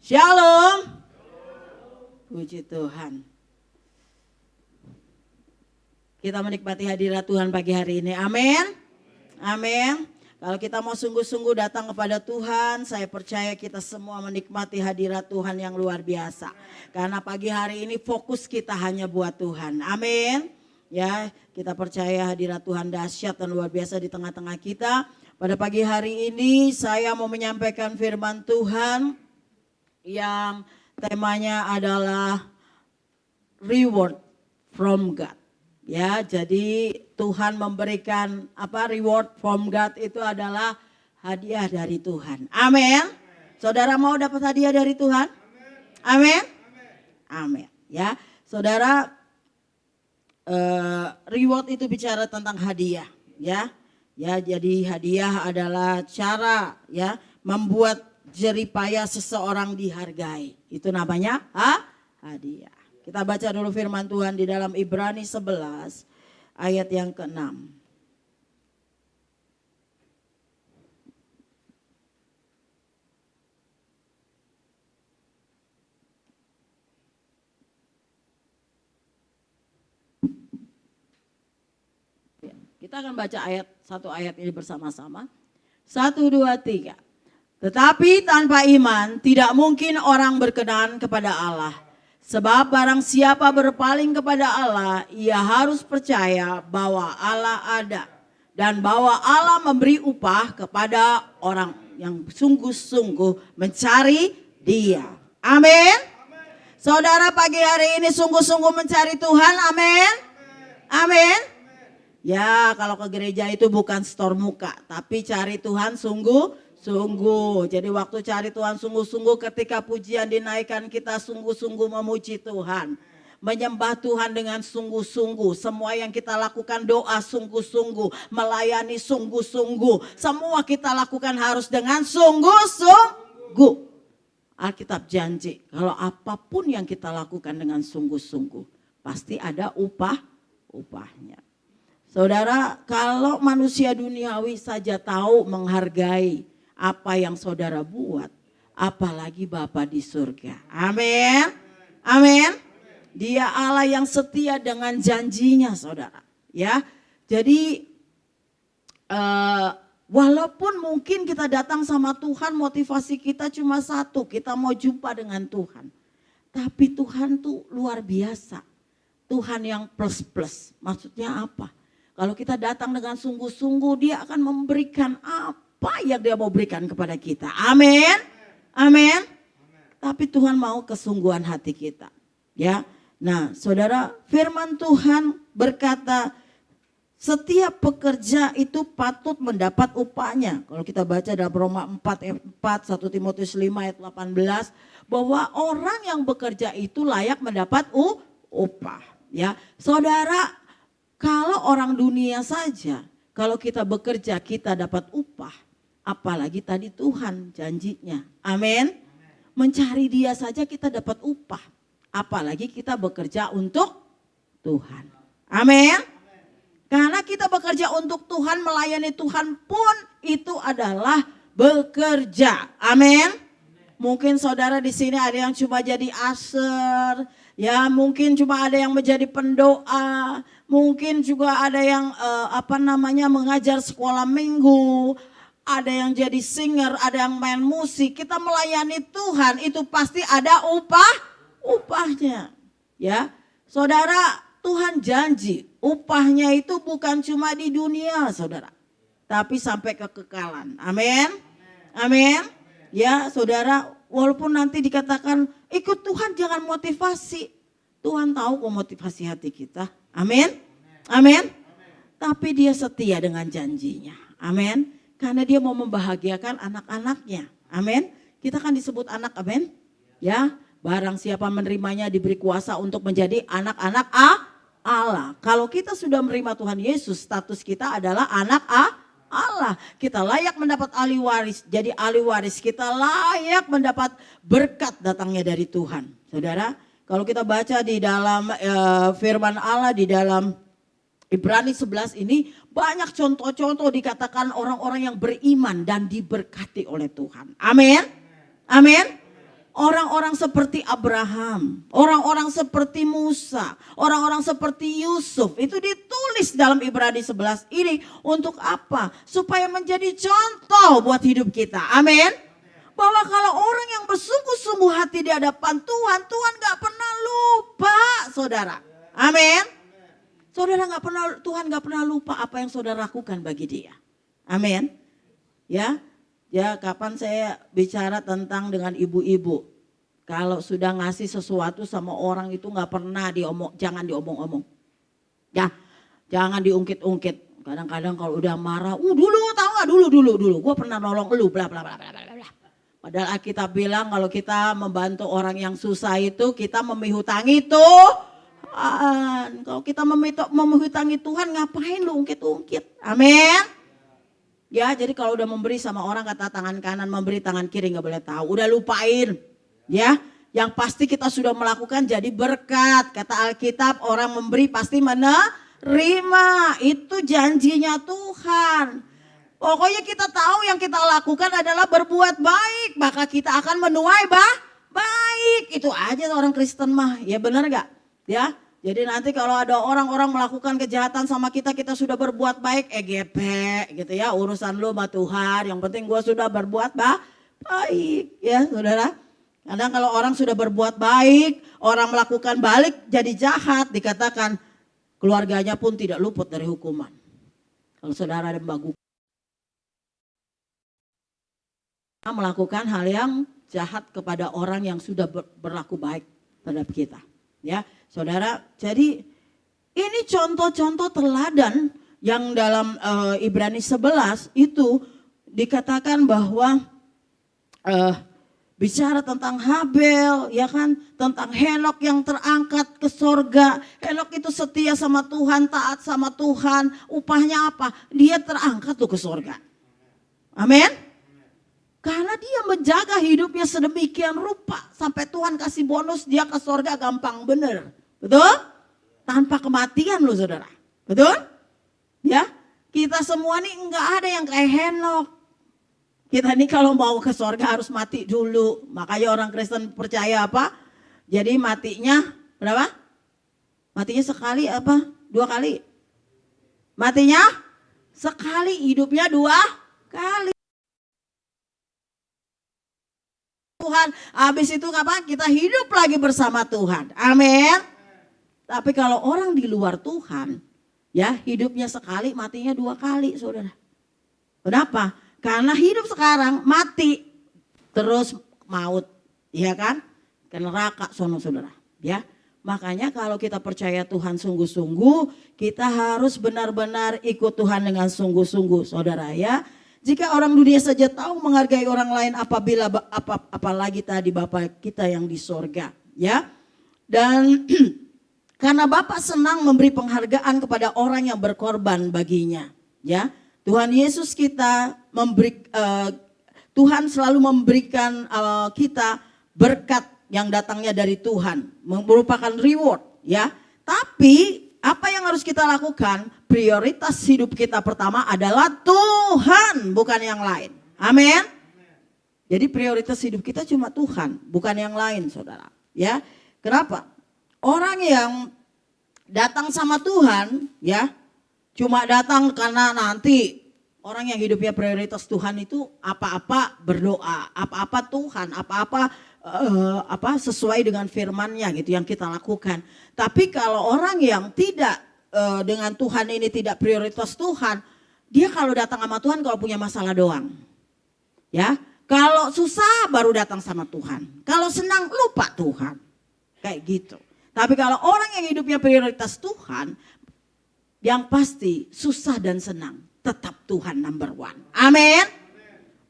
Shalom. Puji Tuhan. Kita menikmati hadirat Tuhan pagi hari ini. Amin. Amin. Kalau kita mau sungguh-sungguh datang kepada Tuhan, saya percaya kita semua menikmati hadirat Tuhan yang luar biasa. Karena pagi hari ini fokus kita hanya buat Tuhan. Amin. Ya, kita percaya hadirat Tuhan dahsyat dan luar biasa di tengah-tengah kita. Pada pagi hari ini saya mau menyampaikan firman Tuhan yang temanya adalah reward from God. Ya, jadi Tuhan memberikan reward from God itu adalah hadiah dari Tuhan. Amin. Saudara mau dapat hadiah dari Tuhan? Amin. Amin. Ya, saudara, reward itu bicara tentang hadiah. Ya, jadi hadiah adalah cara membuat jeripaya seseorang dihargai. Itu namanya hadiah. Kita baca dulu firman Tuhan di dalam Ibrani 11 ayat yang ke-6. Kita akan baca satu ayat ini bersama-sama. 1, 2, 3. Tetapi tanpa iman tidak mungkin orang berkenan kepada Allah. Sebab barang siapa berpaling kepada Allah, ia harus percaya bahwa Allah ada. Dan bahwa Allah memberi upah kepada orang yang sungguh-sungguh mencari Dia. Amin. Saudara, pagi hari ini sungguh-sungguh mencari Tuhan. Amin. Amin. Ya, kalau ke gereja itu bukan store muka, tapi cari Tuhan sungguh-sungguh. Jadi waktu cari Tuhan sungguh-sungguh, ketika pujian dinaikkan kita sungguh-sungguh memuji Tuhan. Menyembah Tuhan dengan sungguh-sungguh. Semua yang kita lakukan doa sungguh-sungguh. Melayani sungguh-sungguh. Semua kita lakukan harus dengan sungguh-sungguh. Alkitab janji kalau apapun yang kita lakukan dengan sungguh-sungguh, pasti ada upahnya. Saudara, kalau manusia duniawi saja tahu menghargai apa yang saudara buat, apalagi Bapa di surga. Amin. Amin. Dia Allah yang setia dengan janjinya, saudara. Ya, jadi walaupun mungkin kita datang sama Tuhan, motivasi kita cuma satu, kita mau jumpa dengan Tuhan. Tapi Tuhan tuh luar biasa. Tuhan yang plus-plus. Maksudnya apa? Kalau kita datang dengan sungguh-sungguh, Dia akan memberikan apa yang Dia mau berikan kepada kita. Amin. Amin. Tapi Tuhan mau kesungguhan hati kita. Ya. Nah, saudara, firman Tuhan berkata, setiap pekerja itu patut mendapat upahnya. Kalau kita baca dalam Roma 4 ayat 4, 1 Timotius 5 ayat 18, bahwa orang yang bekerja itu layak mendapat upah. Ya, saudara, kalau orang dunia saja, kalau kita bekerja kita dapat upah, apalagi tadi Tuhan janjinya. Amin. Mencari Dia saja kita dapat upah, apalagi kita bekerja untuk Tuhan. Amin. Karena kita bekerja untuk Tuhan, melayani Tuhan pun itu adalah bekerja. Amin. Mungkin saudara di sini ada yang cuma jadi usher, ya mungkin cuma ada yang menjadi pendoa, mungkin juga ada yang mengajar sekolah minggu, ada yang jadi singer, ada yang main musik. Kita melayani Tuhan itu pasti ada upahnya. Ya, saudara, Tuhan janji upahnya itu bukan cuma di dunia, saudara, tapi sampai kekekalan. Amin. Amin. Ya, saudara, walaupun nanti dikatakan ikut Tuhan jangan motivasi. Tuhan tahu kok motivasi hati kita. Amin. Amin. Tapi Dia setia dengan janjinya. Amin. Karena Dia mau membahagiakan anak-anaknya. Amin. Kita kan disebut anak, amin. Ya, barang siapa menerimanya diberi kuasa untuk menjadi anak-anak Allah. Kalau kita sudah menerima Tuhan Yesus, status kita adalah anak Allah. Kita layak mendapat ahli waris. Jadi ahli waris kita layak mendapat berkat datangnya dari Tuhan. Saudara, kalau kita baca di dalam firman Allah di dalam Ibrani 11 ini banyak contoh-contoh dikatakan orang-orang yang beriman dan diberkati oleh Tuhan. Amin. Amin. Orang-orang seperti Abraham, orang-orang seperti Musa, orang-orang seperti Yusuf, itu ditulis dalam Ibrani 11 ini untuk apa? Supaya menjadi contoh buat hidup kita. Amin. Bahwa kalau orang yang bersungguh-sungguh hati di hadapan Tuhan, Tuhan gak pernah lupa, saudara. Amin. Saudara Tuhan gak pernah lupa apa yang saudara lakukan bagi dia. Amin. Ya, kapan saya bicara tentang dengan ibu-ibu. Kalau sudah ngasih sesuatu sama orang itu gak pernah jangan diomong-omong. Ya, jangan diungkit-ungkit. Kadang-kadang kalau udah marah, dulu tahu gak dulu. Gue pernah nolong lu, bla bla bla bla bla. Padahal Alkitab bilang kalau kita membantu orang yang susah itu, kita memihutangi Tuhan. Kalau kita memihutangi Tuhan, ngapain lu ungkit-ungkit? Amin. Ya, jadi kalau udah memberi sama orang kata tangan kanan, memberi tangan kiri gak boleh tahu. Udah lupain. Ya, yang pasti kita sudah melakukan jadi berkat. Kata Alkitab orang memberi pasti menerima. Itu janjinya Tuhan. Pokoknya kita tahu yang kita lakukan adalah berbuat baik. Maka kita akan menuai baik. Itu aja orang Kristen mah. Ya benar gak? Ya. Jadi nanti kalau ada orang-orang melakukan kejahatan sama kita, kita sudah berbuat baik, EGP gitu ya. Urusan lu sama Tuhan, yang penting gue sudah berbuat baik ya saudara. Kadang kalau orang sudah berbuat baik, orang melakukan balik jadi jahat, dikatakan keluarganya pun tidak luput dari hukuman. Kalau saudara ada bagus melakukan hal yang jahat kepada orang yang sudah berlaku baik terhadap kita. Ya, saudara, jadi ini contoh-contoh teladan yang dalam Ibrani 11 itu dikatakan bahwa bicara tentang Habel, ya kan, tentang Henok yang terangkat ke sorga. Henok itu setia sama Tuhan, taat sama Tuhan, upahnya apa? Dia terangkat tuh ke sorga. Amin. Karena dia menjaga hidupnya sedemikian rupa. Sampai Tuhan kasih bonus dia ke sorga gampang bener. Betul? Tanpa kematian loh saudara. Betul? Ya. Kita semua nih enggak ada yang kayak Henok. Kita nih kalau mau ke sorga harus mati dulu. Makanya orang Kristen percaya apa? Jadi matinya berapa? Matinya sekali apa? 2 kali? Matinya sekali, hidupnya 2 kali. Tuhan, habis itu apa? Kita hidup lagi bersama Tuhan. Amin. Tapi kalau orang di luar Tuhan, ya hidupnya sekali, matinya 2 kali, saudara. Kenapa? Karena hidup sekarang mati, terus maut, ya kan? Ke neraka sono, saudara. Ya, makanya kalau kita percaya Tuhan sungguh-sungguh, kita harus benar-benar ikut Tuhan dengan sungguh-sungguh, saudara ya. Jika orang dunia saja tahu menghargai orang lain, apalagi tadi Bapa kita yang di sorga, ya. Dan karena Bapa senang memberi penghargaan kepada orang yang berkorban baginya, ya. Tuhan Yesus kita Tuhan selalu memberikan kita berkat yang datangnya dari Tuhan, merupakan reward, ya. Tapi apa yang harus kita lakukan? Prioritas hidup kita pertama adalah Tuhan, bukan yang lain. Amin. Jadi prioritas hidup kita cuma Tuhan, bukan yang lain, saudara. Ya, kenapa? Orang yang datang sama Tuhan, ya, cuma datang karena nanti orang yang hidupnya prioritas Tuhan itu apa-apa berdoa, apa-apa Tuhan, apa sesuai dengan firman-Nya gitu yang kita lakukan. Tapi kalau orang yang tidak dengan Tuhan ini tidak prioritas Tuhan, dia kalau datang sama Tuhan kalau punya masalah doang. Ya, kalau susah baru datang sama Tuhan. Kalau senang lupa Tuhan. Kayak gitu. Tapi kalau orang yang hidupnya prioritas Tuhan, yang pasti susah dan senang tetap Tuhan number 1. Amin.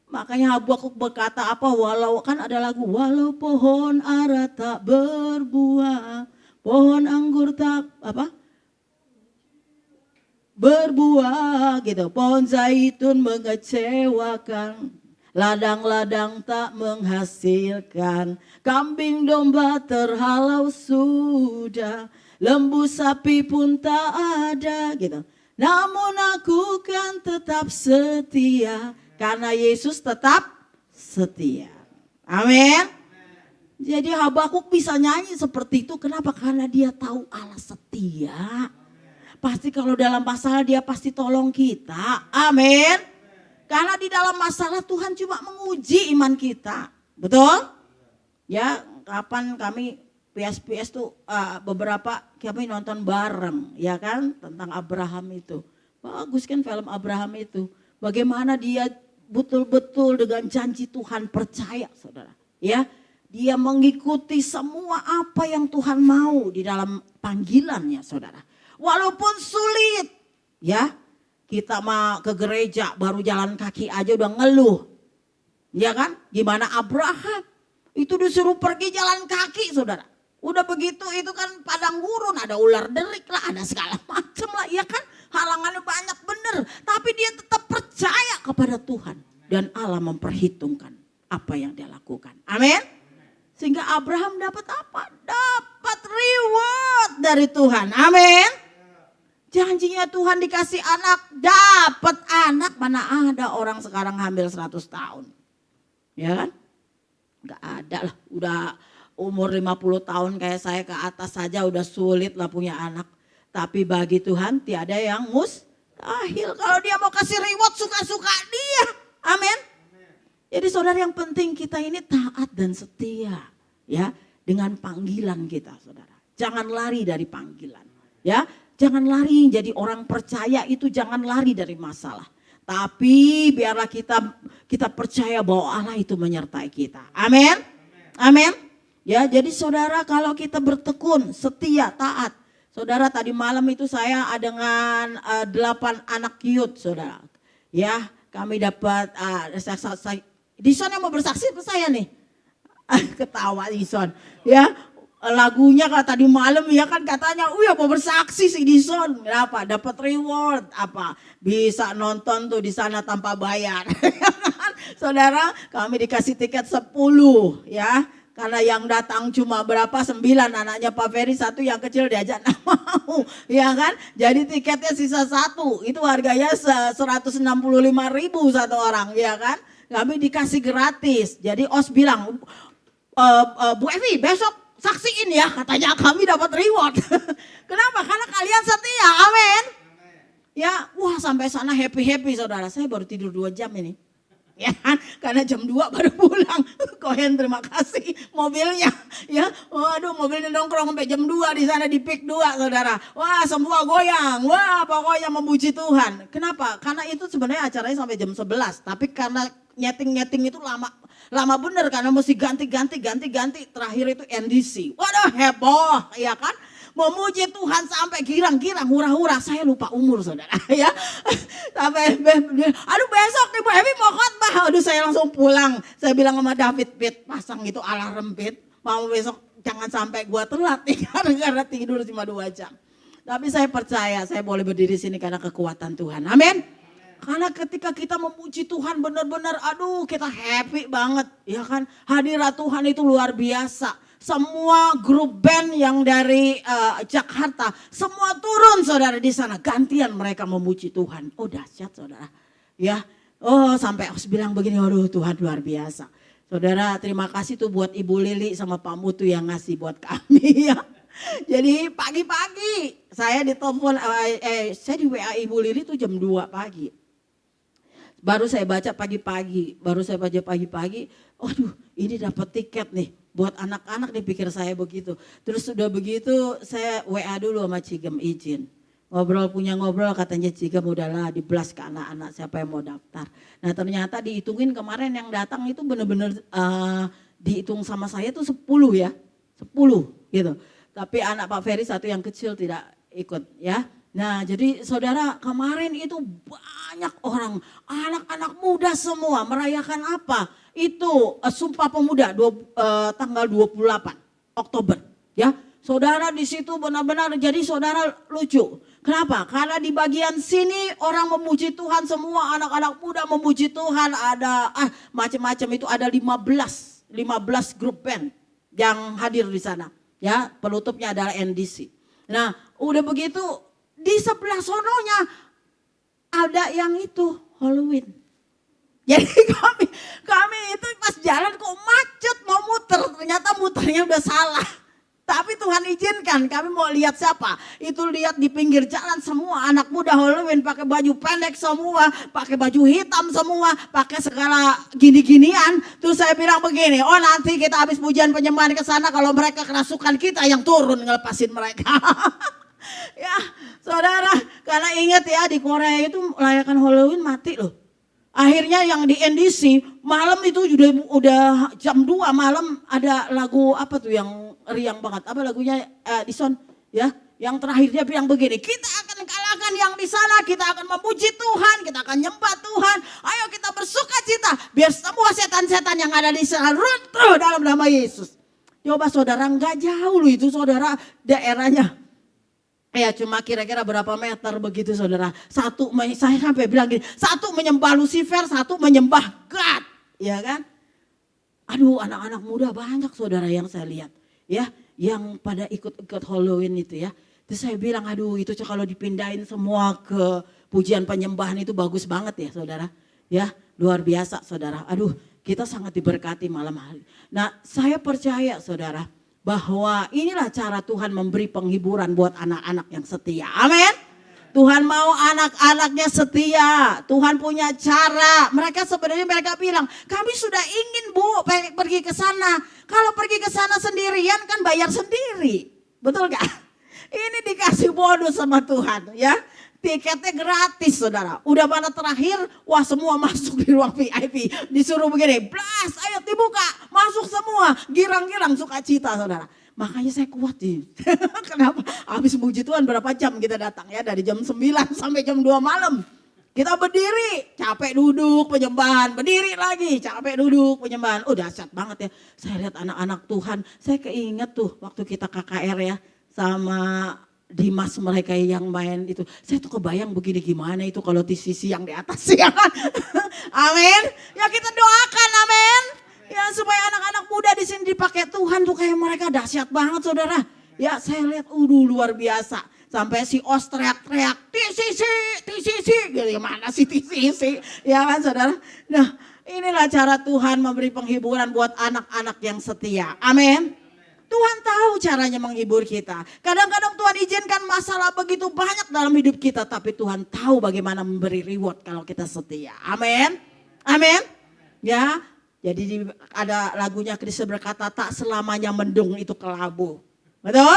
Makanya Habakuk berkata apa? Walau kan ada lagu, walau pohon ara tak berbuah, pohon anggur tak berbuah gitu, pohon zaitun mengecewakan, ladang-ladang tak menghasilkan, kambing domba terhalau sudah, lembu sapi pun tak ada gitu. Namun aku kan tetap setia karena Yesus tetap setia. Amin. Jadi Habakuk bisa nyanyi seperti itu. Kenapa? Karena dia tahu Allah setia. Pasti kalau dalam masalah dia pasti tolong kita. Amin. Karena di dalam masalah Tuhan cuma menguji iman kita. Betul? Ya, kapan kami PS tuh beberapa kami nonton bareng, ya kan, tentang Abraham itu. Bagus kan film Abraham itu. Bagaimana dia betul-betul dengan janji Tuhan percaya, saudara. Ya, dia mengikuti semua apa yang Tuhan mau di dalam panggilannya, saudara. Walaupun sulit, ya, kita mau ke gereja baru jalan kaki aja udah ngeluh. Ya kan? Gimana Abraham? Itu disuruh pergi jalan kaki, saudara. Udah begitu itu kan padang gurun, ada ular derik lah, ada segala macam lah, ya kan? Halangannya banyak bener. Tapi dia tetap percaya kepada Tuhan. Dan Allah memperhitungkan apa yang dia lakukan. Amin. Sehingga Abraham dapat apa? Dapat reward dari Tuhan. Amin. Janjinya Tuhan dikasih anak, dapat anak. Mana ada orang sekarang hamil 100 tahun. Ya kan? Gak ada lah. Udah umur 50 tahun kayak saya ke atas saja udah sulit lah punya anak. Tapi bagi Tuhan tiada yang mustahil. Kalau dia mau kasih reward suka-suka dia. Amin. Jadi saudara, yang penting kita ini taat dan setia. Ya, dengan panggilan kita, saudara. Jangan lari dari panggilan. Ya. Jangan lari jadi orang percaya itu, jangan lari dari masalah. Tapi biarlah kita percaya bahwa Allah itu menyertai kita. Amin. Amin. Ya, jadi saudara, kalau kita bertekun, setia, taat. Saudara, tadi malam itu saya dengan 8 anak youth, saudara. Ya, kami dapat Dison yang mau bersaksi ke saya nih. Ketawa Dison. Ya. Lagunya kalau tadi malam ya kan katanya, mau bersaksi si Dison, kenapa? Dapat reward apa? Bisa nonton tuh di sana tanpa bayar. Saudara, kami dikasih tiket 10 ya. Karena yang datang cuma berapa? 9, anaknya Pak Ferry 1, yang kecil diajak nggak mau, ya kan? Jadi tiketnya sisa 1, itu harganya 165.000 satu orang, ya kan? Kami dikasih gratis. Jadi Os bilang, Bu Evi besok saksiin ya, katanya kami dapat reward. Kenapa? Karena kalian setia, amin. Ya, wah sampai sana happy saudara. Saya baru tidur 2 jam ini. Ya kan, karena jam 2 baru pulang. Kohen terima kasih mobilnya. Ya, waduh mobilnya nongkrong sampai jam 2 di sana di PIK 2 saudara. Wah semua goyang, wah pokoknya memuji Tuhan. Kenapa? Karena itu sebenarnya acaranya sampai jam 11. Tapi karena nyeting itu lama bener karena mesti ganti. Terakhir itu NDC. Waduh heboh, ya kan? Memuji Tuhan sampai girang-girang, hura-hura. Saya lupa umur saudara ya. Sampai, aduh besok Ibu Evi mau khotbah. Aduh saya langsung pulang. Saya bilang sama David, Pit pasang itu alarm Pit. Mau besok jangan sampai gua telat nih. Karena tidur cuma 2 jam. Tapi saya percaya saya boleh berdiri sini karena kekuatan Tuhan. Amin. Karena ketika kita memuji Tuhan benar-benar aduh kita happy banget. Ya kan, hadirat Tuhan itu luar biasa. Semua grup band yang dari Jakarta, semua turun saudara di sana. Gantian mereka memuji Tuhan. Oh dahsyat saudara. Ya, oh sampai harus bilang begini, aduh Tuhan luar biasa. Saudara terima kasih tuh buat Ibu Lili sama Pak Mutu yang ngasih buat kami ya. Jadi pagi-pagi saya ditelepon, saya di WA Ibu Lili tuh jam 2 pagi. Baru saya baca pagi-pagi, aduh ini dapat tiket nih. Buat anak-anak dipikir saya begitu. Terus sudah begitu saya WA dulu sama Cigem izin. Ngobrol katanya Cigem udahlah diblas ke anak-anak siapa yang mau daftar. Nah ternyata dihitungin kemarin yang datang itu benar-benar dihitung sama saya tuh 10 ya. 10 gitu. Tapi anak Pak Ferry 1 yang kecil tidak ikut ya. Nah jadi saudara kemarin itu banyak orang, anak-anak muda semua merayakan apa? Itu Sumpah Pemuda tanggal 28 Oktober ya. Saudara di situ benar-benar jadi saudara lucu. Kenapa? Karena di bagian sini orang memuji Tuhan semua, anak-anak muda memuji Tuhan, ada macam-macam itu ada 15 grup band yang hadir di sana. Ya, penutupnya adalah NDC. Nah, udah begitu di sebelah sononya ada yang itu Halloween. Jadi kami itu pas jalan kok macet mau muter, ternyata muternya udah salah. Tapi Tuhan izinkan kami mau lihat siapa. Itu lihat di pinggir jalan semua anak muda Halloween pakai baju pendek semua, pakai baju hitam semua, pakai segala gini-ginian. Terus saya bilang begini, oh nanti kita habis pujian penyembahan ke sana kalau mereka kerasukan kita yang turun ngelepasin mereka. Ya, saudara, karena ingat ya di Korea itu merayakan Halloween mati loh. Akhirnya yang di NDC malam itu udah jam 2 malam ada lagu apa tuh yang riang banget. Apa lagunya Dison ya? Yang terakhir dia bilang begini, kita akan kalahkan yang di sana, kita akan memuji Tuhan, kita akan nyembah Tuhan. Ayo kita bersuka cita biar semua setan-setan yang ada di sana runtuh dalam nama Yesus. Coba saudara, nggak jauh loh itu saudara daerahnya. Ya cuma kira-kira berapa meter begitu saudara. Satu, saya sampai bilang gini, satu menyembah Lucifer, satu menyembah God. Ya kan? Aduh anak-anak muda banyak saudara yang saya lihat. Ya, yang pada ikut-ikut Halloween itu ya. Terus saya bilang aduh itu kalau dipindahin semua ke pujian penyembahan itu bagus banget ya saudara. Ya luar biasa saudara. Aduh kita sangat diberkati malam hari. Nah saya percaya saudara, bahwa inilah cara Tuhan memberi penghiburan buat anak-anak yang setia. Amin. Tuhan mau anak-anaknya setia. Tuhan punya cara. Mereka bilang, kami sudah ingin Bu pergi ke sana. Kalau pergi ke sana sendirian kan bayar sendiri. Betul gak? Ini dikasih bonus sama Tuhan ya. Tiketnya gratis saudara. Udah pada terakhir, wah semua masuk di ruang VIP. Disuruh begini, blast ayo dibuka. Masuk semua, girang-girang sukacita saudara. Makanya saya kuat sih. Kenapa? Habis puji Tuhan berapa jam kita datang ya. Dari jam 9 sampai jam 2 malam. Kita berdiri, capek duduk penyembahan. Berdiri lagi, capek duduk penyembahan. Oh dahsyat banget ya. Saya lihat anak-anak Tuhan. Saya keinget tuh waktu kita KKR ya. Sama Dimas mereka yang main itu. Saya tuh kebayang begini gimana itu kalau di sisi yang di atas ya kan. Amin. Ya kita doakan amin. Ya supaya anak-anak muda di sini dipakai Tuhan tuh kayak mereka dahsyat banget saudara. Ya saya lihat luar biasa. Sampai si Os teriak-teriak TCC gitu. Gimana sih TCC ya kan saudara. Nah inilah cara Tuhan memberi penghiburan buat anak-anak yang setia. Amin. Tuhan tahu caranya menghibur kita. Kadang-kadang Tuhan izinkan masalah begitu banyak dalam hidup kita. Tapi Tuhan tahu bagaimana memberi reward kalau kita setia. Amin. Amin. Ya. Jadi ada lagunya Kristus berkata tak selamanya mendung itu kelabu. Betul?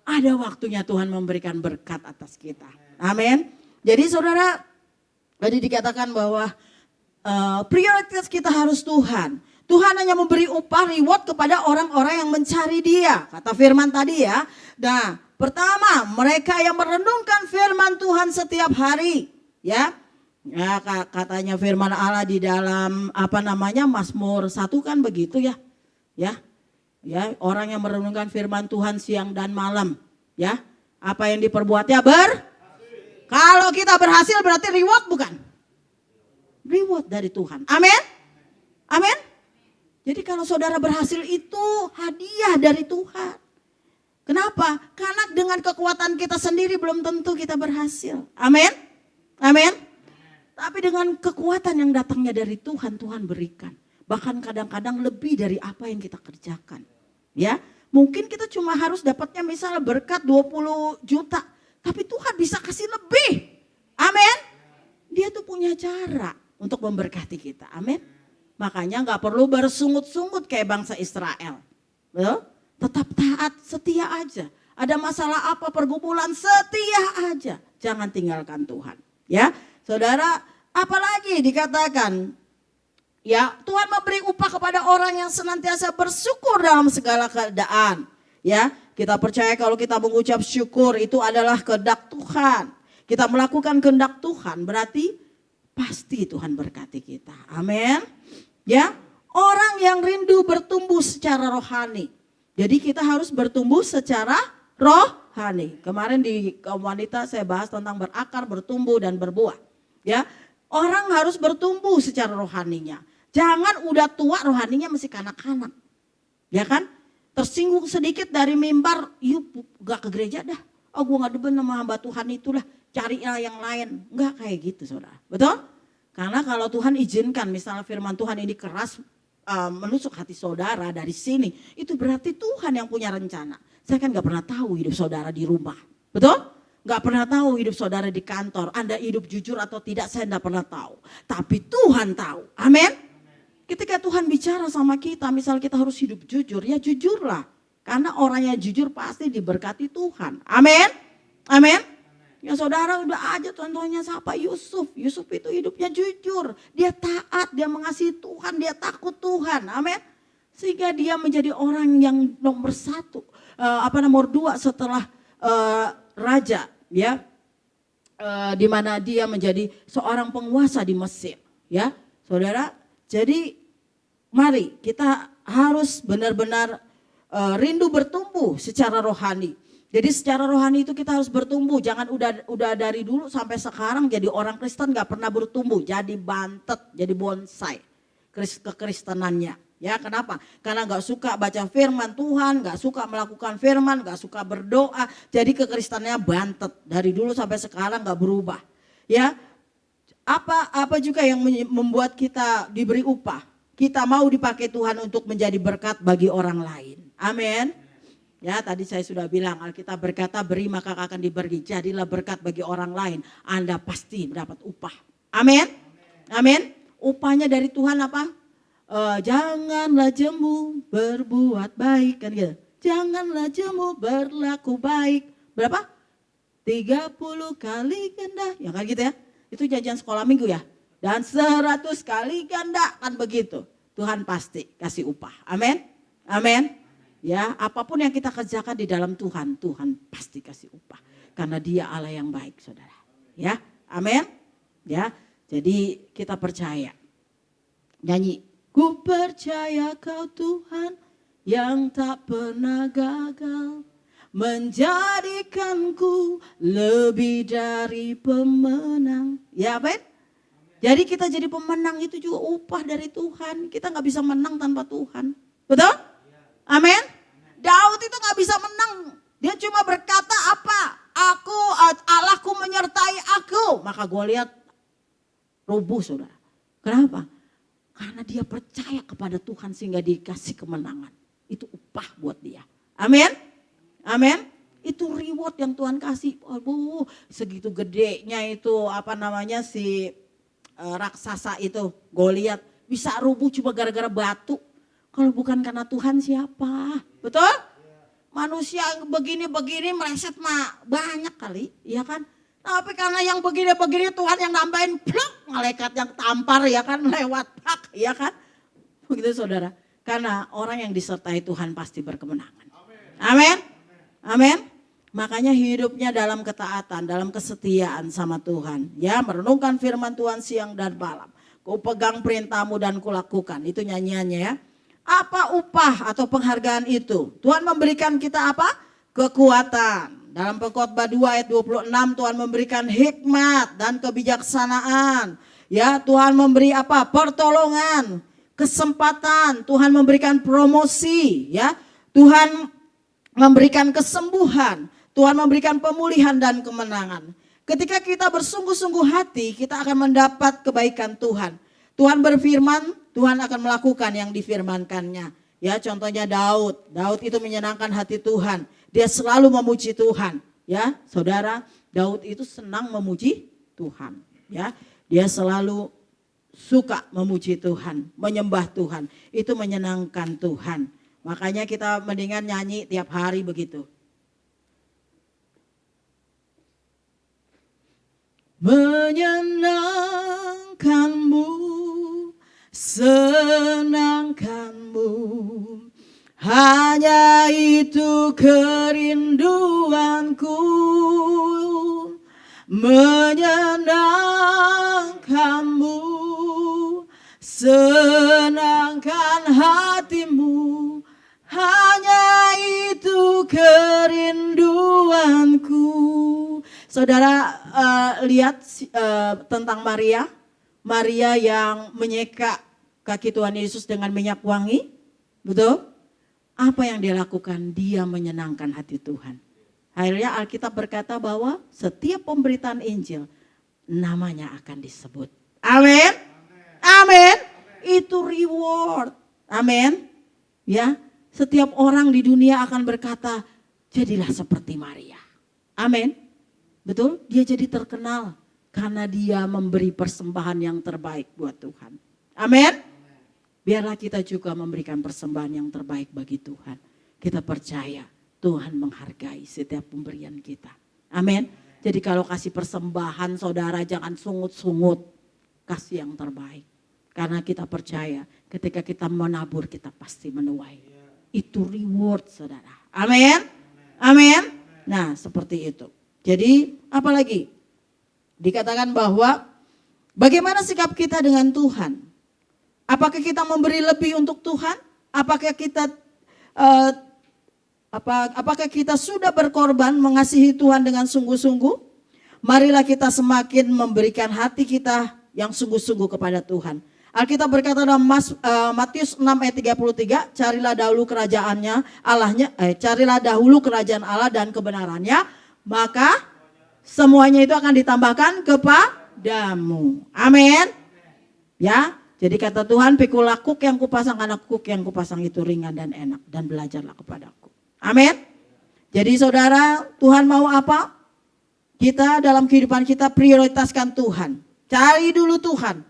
Ada waktunya Tuhan memberikan berkat atas kita. Amin. Jadi saudara. Tadi dikatakan bahwa prioritas kita harus Tuhan. Tuhan hanya memberi upah reward kepada orang-orang yang mencari Dia. Kata firman tadi ya. Nah, pertama, mereka yang merenungkan firman Tuhan setiap hari, ya. Ya, katanya firman Allah di dalam Mazmur 1 kan begitu ya. Ya. Ya, orang yang merenungkan firman Tuhan siang dan malam, ya. Apa yang diperbuatnya Kalau kita berhasil berarti reward bukan? Reward dari Tuhan. Amin. Amin. Jadi kalau saudara berhasil itu hadiah dari Tuhan. Kenapa? Karena dengan kekuatan kita sendiri belum tentu kita berhasil. Amin. Amin. Tapi dengan kekuatan yang datangnya dari Tuhan, Tuhan berikan. Bahkan kadang-kadang lebih dari apa yang kita kerjakan. Ya, mungkin kita cuma harus dapatnya misalnya berkat 20 juta. Tapi Tuhan bisa kasih lebih. Amin. Dia tuh punya cara untuk memberkati kita. Amin. Makanya gak perlu bersungut-sungut kayak bangsa Israel. Betul? Tetap taat, setia aja. Ada masalah apa pergumulan, setia aja. Jangan tinggalkan Tuhan. Ya, saudara, apalagi dikatakan, ya Tuhan memberi upah kepada orang yang senantiasa bersyukur dalam segala keadaan. Ya, kita percaya kalau kita mengucap syukur itu adalah kehendak Tuhan. Kita melakukan kehendak Tuhan, berarti pasti Tuhan berkati kita. Amin. Ya, orang yang rindu bertumbuh secara rohani. Jadi kita harus bertumbuh secara rohani. Kemarin di kaum wanita saya bahas tentang berakar, bertumbuh dan berbuah. Ya, orang harus bertumbuh secara rohaninya. Jangan udah tua rohaninya masih kanak-kanak. Ya kan? Tersinggung sedikit dari mimbar, yuk gak ke gereja dah. Oh gue gak demen sama hamba Tuhan itulah, carilah yang lain. Enggak kayak gitu saudara. Betul? Karena kalau Tuhan izinkan misalnya firman Tuhan ini keras menusuk hati saudara dari sini, itu berarti Tuhan yang punya rencana. Saya kan gak pernah tahu hidup saudara di rumah, betul? Gak pernah tahu hidup saudara di kantor, Anda hidup jujur atau tidak saya gak pernah tahu. Tapi Tuhan tahu, amin. Ketika Tuhan bicara sama kita, misal kita harus hidup jujur, ya jujurlah. Karena orang yang jujur pasti diberkati Tuhan, amin. Amin. Ya saudara udah aja contohnya siapa Yusuf. Yusuf itu hidupnya jujur. Dia taat, dia mengasihi Tuhan, dia takut Tuhan. Amin. Sehingga dia menjadi orang yang nomor satu. Nomor dua setelah raja. Ya, di mana dia menjadi seorang penguasa di Mesir. Ya saudara. Jadi mari kita harus benar-benar rindu bertumbuh secara rohani. Jadi secara rohani itu kita harus bertumbuh, jangan udah dari dulu sampai sekarang jadi orang Kristen gak pernah bertumbuh, jadi bantet, jadi bonsai kekristenannya. Ya kenapa? Karena gak suka baca firman Tuhan, gak suka melakukan firman, gak suka berdoa, jadi kekristenannya bantet dari dulu sampai sekarang gak berubah. Ya apa juga yang membuat kita diberi upah? Kita mau dipakai Tuhan untuk menjadi berkat bagi orang lain. Amin. Ya tadi saya sudah bilang Alkitab berkata beri maka akan diberi, jadilah berkat bagi orang lain, Anda pasti mendapat upah. Amin. Amin. Upahnya dari Tuhan apa? Janganlah jemu berbuat baik kan gitu. Janganlah jemu berlaku baik. Berapa? 30 kali ganda. Ya kan gitu ya. Itu jajan sekolah minggu ya. Dan 100 kali ganda kan begitu. Tuhan pasti kasih upah. Amin. Amin. Ya, apapun yang kita kerjakan di dalam Tuhan, Tuhan pasti kasih upah. Karena Dia Allah yang baik, saudara. Ya, amin. Ya, jadi kita percaya. Nyanyi, ku percaya Kau Tuhan yang tak pernah gagal, menjadikanku lebih dari pemenang. Ya, amin. Jadi kita jadi pemenang itu juga upah dari Tuhan. Kita gak bisa menang tanpa Tuhan. Betul? Amin. Daud itu gak bisa menang. Dia cuma berkata apa? Allahku menyertai aku. Maka Goliat rubuh saudara. Kenapa? Karena dia percaya kepada Tuhan sehingga dikasih kemenangan. Itu upah buat dia. Amin. Amin. Itu reward yang Tuhan kasih. Aduh, segitu gedenya itu si raksasa itu Goliat bisa rubuh cuma gara-gara batu. Kalau bukan karena Tuhan siapa? Betul? Manusia yang begini-begini meleset mah banyak kali, ya kan? Tapi karena yang begini-begini Tuhan yang nambahin pluk, malaikat yang tampar ya kan lewat pak, ya kan? Begitu saudara. Karena orang yang disertai Tuhan pasti berkemenangan. Amin. Amin. Makanya hidupnya dalam ketaatan, dalam kesetiaan sama Tuhan. Ya, merenungkan firman Tuhan siang dan malam. Ku pegang perintahmu dan kulakukan. Itu nyanyiannya ya. Apa upah atau penghargaan itu? Tuhan memberikan kita apa? Kekuatan. Dalam Pengkhotbah 2 ayat 26 Tuhan memberikan hikmat dan kebijaksanaan. Ya, Tuhan memberi apa? Pertolongan, kesempatan. Tuhan memberikan promosi, ya. Tuhan memberikan kesembuhan. Tuhan memberikan pemulihan dan kemenangan. Ketika kita bersungguh-sungguh hati, kita akan mendapat kebaikan Tuhan. Tuhan berfirman, Tuhan akan melakukan yang difirmankannya. Ya, contohnya Daud. Daud itu menyenangkan hati Tuhan. Dia selalu memuji Tuhan. Ya, saudara, Daud itu senang memuji Tuhan. Ya, dia selalu suka memuji Tuhan, menyembah Tuhan. Itu menyenangkan Tuhan. Makanya kita mendingan nyanyi tiap hari begitu. Menyenangkanmu, senangkanmu, hanya itu kerinduanku. Menyenangkanmu, senangkan hatimu, hanya itu kerinduanku. Saudara lihat tentang Maria. Maria yang menyeka kaki Tuhan Yesus dengan minyak wangi. Betul? Apa yang dia lakukan? Dia menyenangkan hati Tuhan. Akhirnya Alkitab berkata bahwa setiap pemberitaan Injil namanya akan disebut. Amin. Amin. Itu reward. Amin. Ya, setiap orang di dunia akan berkata, jadilah seperti Maria. Amin. Betul? Dia jadi terkenal karena dia memberi persembahan yang terbaik buat Tuhan. Amin. Biarlah kita juga memberikan persembahan yang terbaik bagi Tuhan. Kita percaya Tuhan menghargai setiap pemberian kita. Amin. Jadi kalau kasih persembahan, saudara jangan sungut-sungut. Kasih yang terbaik. Karena kita percaya ketika kita menabur kita pasti menuai. Itu reward, saudara. Amin. Amin. Nah, seperti itu. Jadi apalagi? Dikatakan bahwa bagaimana sikap kita dengan Tuhan? Apakah kita memberi lebih untuk Tuhan? Apakah kita sudah berkorban mengasihi Tuhan dengan sungguh-sungguh? Marilah kita semakin memberikan hati kita yang sungguh-sungguh kepada Tuhan. Alkitab berkata dalam Matius 6 ayat 33, carilah dahulu carilah dahulu kerajaan Allah dan kebenarannya, maka semuanya itu akan ditambahkan kepadamu. Amin. Ya, jadi kata Tuhan, pikulah kuk yang kupasang, karena kuk yang kupasang itu ringan dan enak, dan belajarlah kepadaku. Amin. Jadi saudara, Tuhan mau apa? Kita dalam kehidupan kita prioritaskan Tuhan. Cari dulu Tuhan,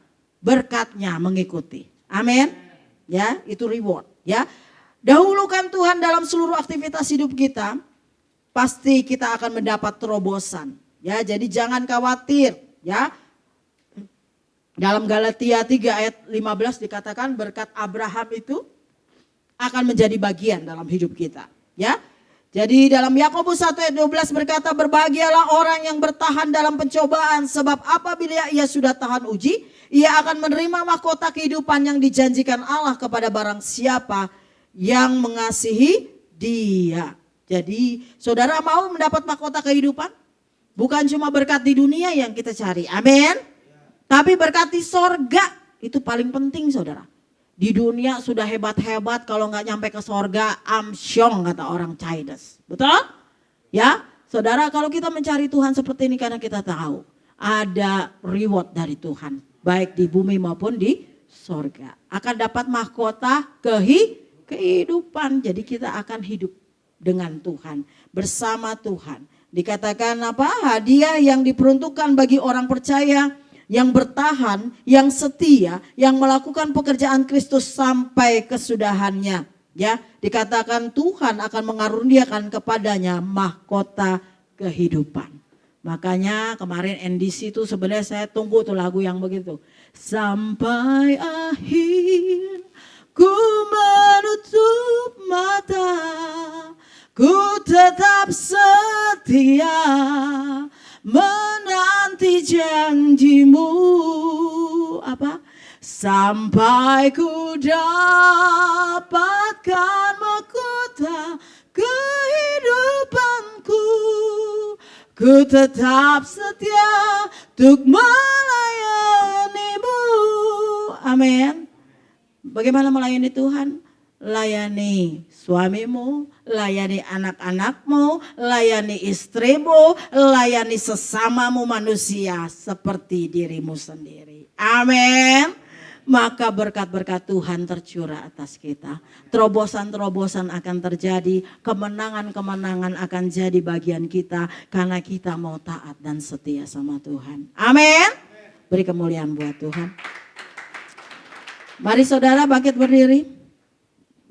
berkatnya mengikuti. Amin. Ya, itu reward. Ya, dahulukan Tuhan dalam seluruh aktivitas hidup kita, pasti kita akan mendapat terobosan. Ya, jadi jangan khawatir. Ya, dalam Galatia 3 ayat 15 dikatakan berkat Abraham itu akan menjadi bagian dalam hidup kita. Ya, jadi dalam Yakobus 1 ayat 12 berkata, berbahagialah orang yang bertahan dalam pencobaan, sebab apabila ia sudah tahan uji, ia akan menerima mahkota kehidupan yang dijanjikan Allah kepada barang siapa yang mengasihi dia. Jadi saudara mau mendapat mahkota kehidupan? Bukan cuma berkat di dunia yang kita cari, amin. Tapi berkat di sorga itu paling penting, saudara. Di dunia sudah hebat-hebat, kalau nggak nyampe ke sorga, amsyong kata orang Chinese. Betul? Ya, saudara, kalau kita mencari Tuhan seperti ini karena kita tahu ada reward dari Tuhan, baik di bumi maupun di sorga. Akan dapat mahkota kehidupan. Jadi kita akan hidup dengan Tuhan, bersama Tuhan. Dikatakan apa? Hadiah yang diperuntukkan bagi orang percaya yang bertahan, yang setia, yang melakukan pekerjaan Kristus sampai kesudahannya. Ya, dikatakan Tuhan akan mengaruniakan kepadanya mahkota kehidupan. Makanya kemarin NDC itu sebenarnya saya tunggu tuh lagu yang begitu. Sampai akhir ku menutup mata, ku tetap setia menanti janjimu, apa? Sampai ku dapatkan mahkota kehidupanku, ku tetap setia untuk melayanimu. Amin. Bagaimana melayani Tuhan? Layani suamimu, layani anak-anakmu, layani istrimu, layani sesamamu manusia seperti dirimu sendiri. Amin. Maka berkat-berkat Tuhan tercurah atas kita. Terobosan-terobosan akan terjadi, kemenangan-kemenangan akan jadi bagian kita karena kita mau taat dan setia sama Tuhan. Amin. Beri kemuliaan buat Tuhan. Mari saudara bangkit berdiri.